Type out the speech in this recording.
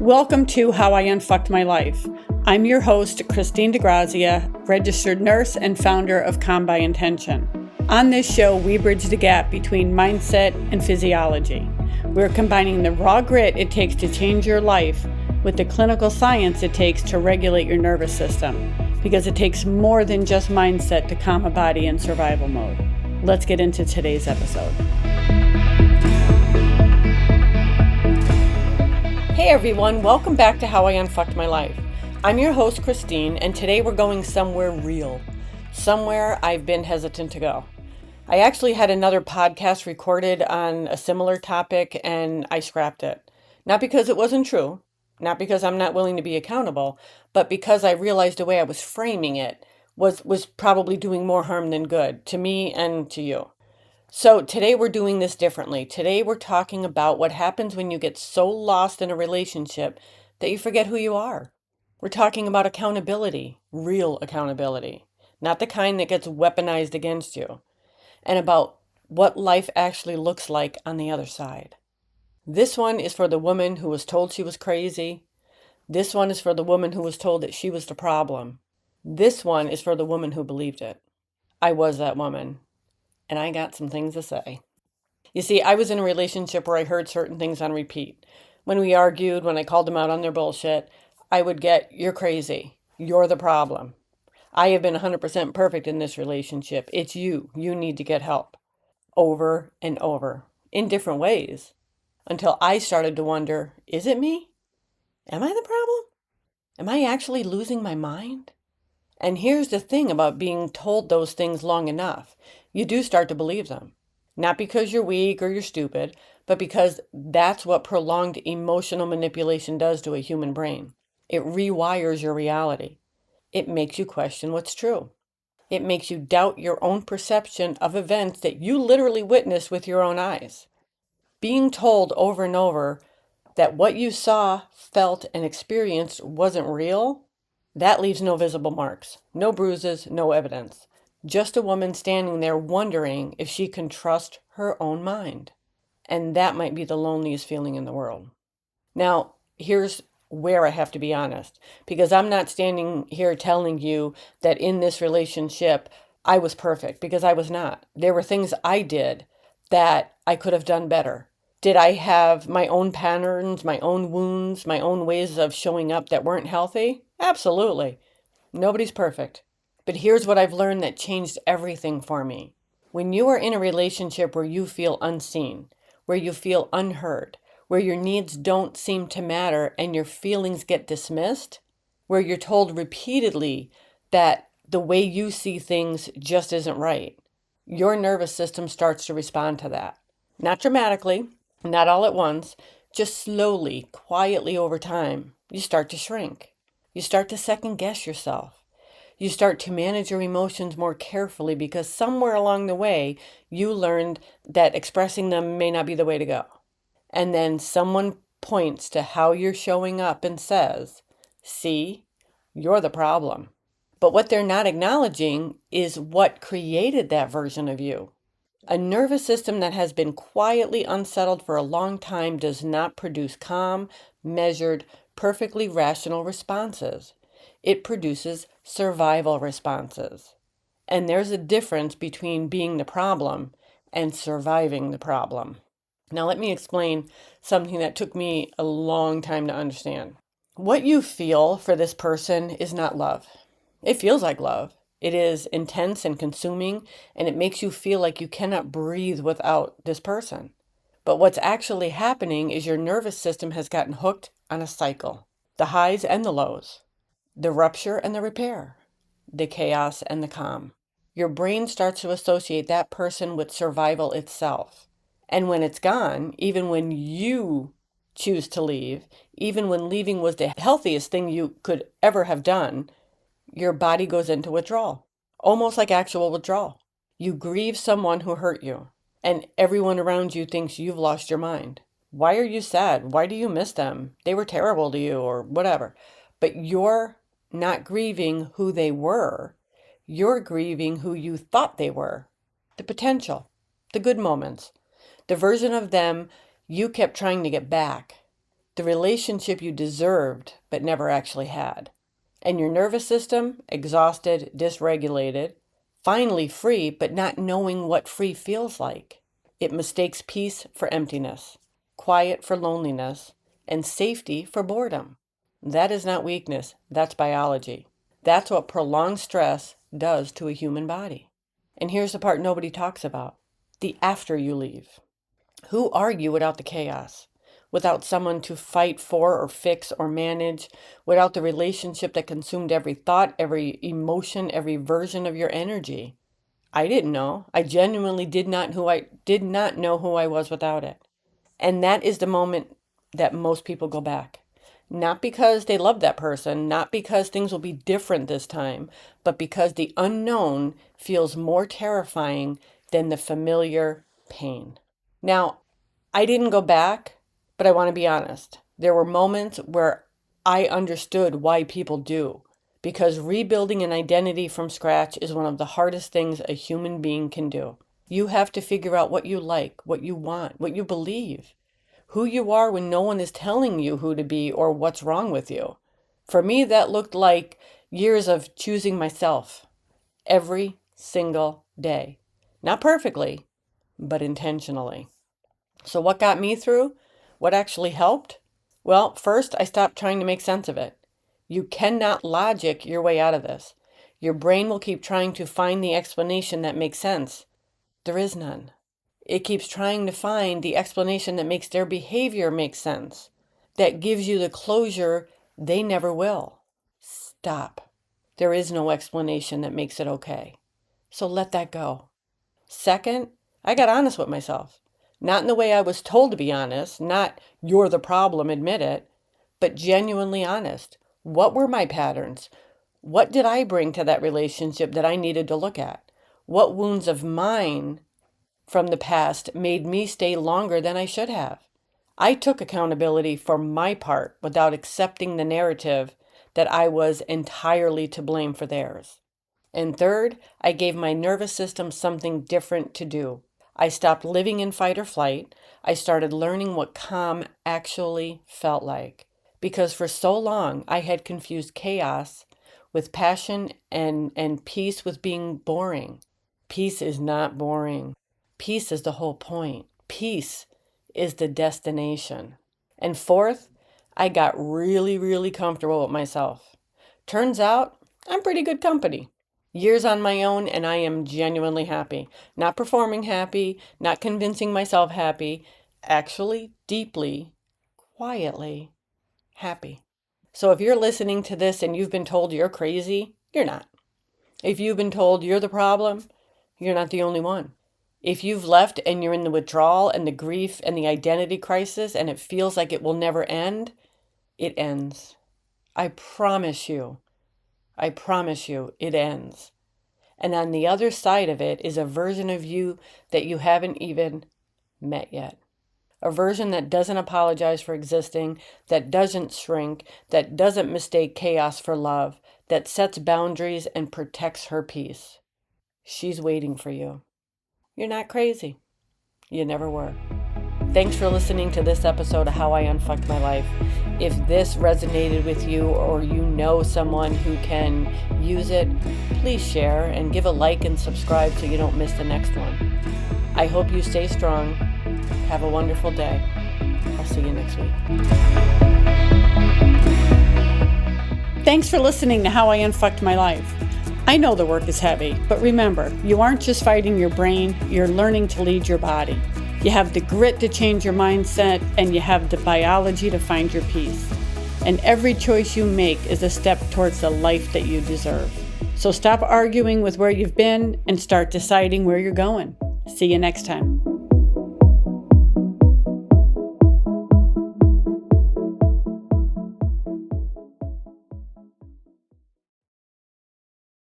Welcome to How I Unfucked My Life. I'm your host, Christine Degrazia, registered nurse and founder of Calm by Intention. On this show, we bridge the gap between mindset and physiology. We're combining the raw grit it takes to change your life with the clinical science it takes to regulate your nervous system, because it takes more than just mindset to calm a body in survival mode. Let's get into today's episode. Hey everyone, welcome back to How I Unfucked My Life. I'm your host, Christine, and today we're going somewhere real, somewhere I've been hesitant to go. I actually had another podcast recorded on a similar topic and I scrapped it. Not because it wasn't true, not because I'm not willing to be accountable, but because I realized the way I was framing it was probably doing more harm than good to me and to you. So today we're doing this differently. Today we're talking about what happens when you get so lost in a relationship that you forget who you are. We're talking about accountability, real accountability, not the kind that gets weaponized against you, and about what life actually looks like on the other side. This one is for the woman who was told she was crazy. This one is for the woman who was told that she was the problem. This one is for the woman who believed it. I was that woman. And I got some things to say. You see, I was in a relationship where I heard certain things on repeat. When we argued, when I called them out on their bullshit, I would get, "You're crazy. You're the problem. I have been 100% perfect in this relationship. It's you. You need to get help." Over and over, in different ways, until I started to wonder, is it me? Am I the problem? Am I actually losing my mind? And here's the thing about being told those things long enough. You do start to believe them. Not because you're weak or you're stupid, but because that's what prolonged emotional manipulation does to a human brain. It rewires your reality. It makes you question what's true. It makes you doubt your own perception of events that you literally witnessed with your own eyes. Being told over and over that what you saw, felt, and experienced wasn't real, that leaves no visible marks, no bruises, no evidence. Just a woman standing there wondering if she can trust her own mind. And that might be the loneliest feeling in the world. Now, here's where I have to be honest, because I'm not standing here telling you that in this relationship I was perfect, because I was not. There were things I did that I could have done better. Did I have my own patterns, my own wounds, my own ways of showing up that weren't healthy? Absolutely. Nobody's perfect. But here's what I've learned that changed everything for me. When you are in a relationship where you feel unseen, where you feel unheard, where your needs don't seem to matter and your feelings get dismissed, where you're told repeatedly that the way you see things just isn't right, your nervous system starts to respond to that. Not dramatically, not all at once, just slowly, quietly over time, you start to shrink. You start to second guess yourself. You start to manage your emotions more carefully because somewhere along the way, you learned that expressing them may not be the way to go. And then someone points to how you're showing up and says, "See, you're the problem." But what they're not acknowledging is what created that version of you. A nervous system that has been quietly unsettled for a long time does not produce calm, measured, perfectly rational responses. It produces survival responses. And there's a difference between being the problem and surviving the problem. Now let me explain something that took me a long time to understand. What you feel for this person is not love. It feels like love. It is intense and consuming, and it makes you feel like you cannot breathe without this person. But what's actually happening is your nervous system has gotten hooked on a cycle. The highs and the lows, the rupture and the repair, the chaos and the calm. Your brain starts to associate that person with survival itself. And when it's gone, even when you choose to leave, even when leaving was the healthiest thing you could ever have done, your body goes into withdrawal, almost like actual withdrawal. You grieve someone who hurt you, and everyone around you thinks you've lost your mind. Why are you sad? Why do you miss them? They were terrible to you, or whatever. But you're not grieving who they were. You're grieving who you thought they were. The potential, the good moments, the version of them you kept trying to get back. the relationship you deserved but never actually had. And your nervous system, exhausted, dysregulated, finally free but not knowing what free feels like. It mistakes peace for emptiness, quiet for loneliness, and safety for boredom. That is not weakness, that's biology. That's what prolonged stress does to a human body. And here's the part nobody talks about: the after you leave. Who are you without the chaos? Without someone to fight for or fix or manage, without the relationship that consumed every thought, every emotion, every version of your energy. I didn't know. I genuinely did not know who I was without it. And that is the moment that most people go back. Not because they love that person, not because things will be different this time, but because the unknown feels more terrifying than the familiar pain. Now, I didn't go back, but I want to be honest. There were moments where I understood why people do, because rebuilding an identity from scratch is one of the hardest things a human being can do. You have to figure out what you like, what you want, what you believe, who you are when no one is telling you who to be or what's wrong with you. For me, that looked like years of choosing myself every single day. Not perfectly, but intentionally. So what got me through? What actually helped? Well, first, I stopped trying to make sense of it. You cannot logic your way out of this. Your brain will keep trying to find the explanation that makes sense. There is none. It keeps trying to find the explanation that makes their behavior make sense, that gives you the closure they never will. Stop. There is no explanation that makes it okay. So let that go. Second, I got honest with myself. Not in the way I was told to be honest, not "you're the problem, admit it," but genuinely honest. What were my patterns? What did I bring to that relationship that I needed to look at? What wounds of mine from the past made me stay longer than I should have? I took accountability for my part without accepting the narrative that I was entirely to blame for theirs. And third, I gave my nervous system something different to do. I stopped living in fight or flight. I started learning what calm actually felt like. Because for so long, I had confused chaos with passion and peace with being boring. Peace is not boring. Peace is the whole point. Peace is the destination. And fourth, I got really, really comfortable with myself. Turns out, I'm pretty good company. Years on my own, and I am genuinely happy. Not performing happy, not convincing myself happy, actually deeply, quietly happy. So if you're listening to this and you've been told you're crazy, you're not. If you've been told you're the problem, you're not the only one. If you've left and you're in the withdrawal and the grief and the identity crisis and it feels like it will never end, it ends. I promise you, it ends. And on the other side of it is a version of you that you haven't even met yet. A version that doesn't apologize for existing, that doesn't shrink, that doesn't mistake chaos for love, that sets boundaries and protects her peace. She's waiting for you. You're not crazy. You never were. Thanks for listening to this episode of How I Unfucked My Life. If this resonated with you or you know someone who can use it, please share and give a like and subscribe so you don't miss the next one. I hope you stay strong. Have a wonderful day. I'll see you next week. Thanks for listening to How I Unfucked My Life. I know the work is heavy, but remember, you aren't just fighting your brain, you're learning to lead your body. You have the grit to change your mindset, and you have the biology to find your peace. And every choice you make is a step towards the life that you deserve. So stop arguing with where you've been and start deciding where you're going. See you next time.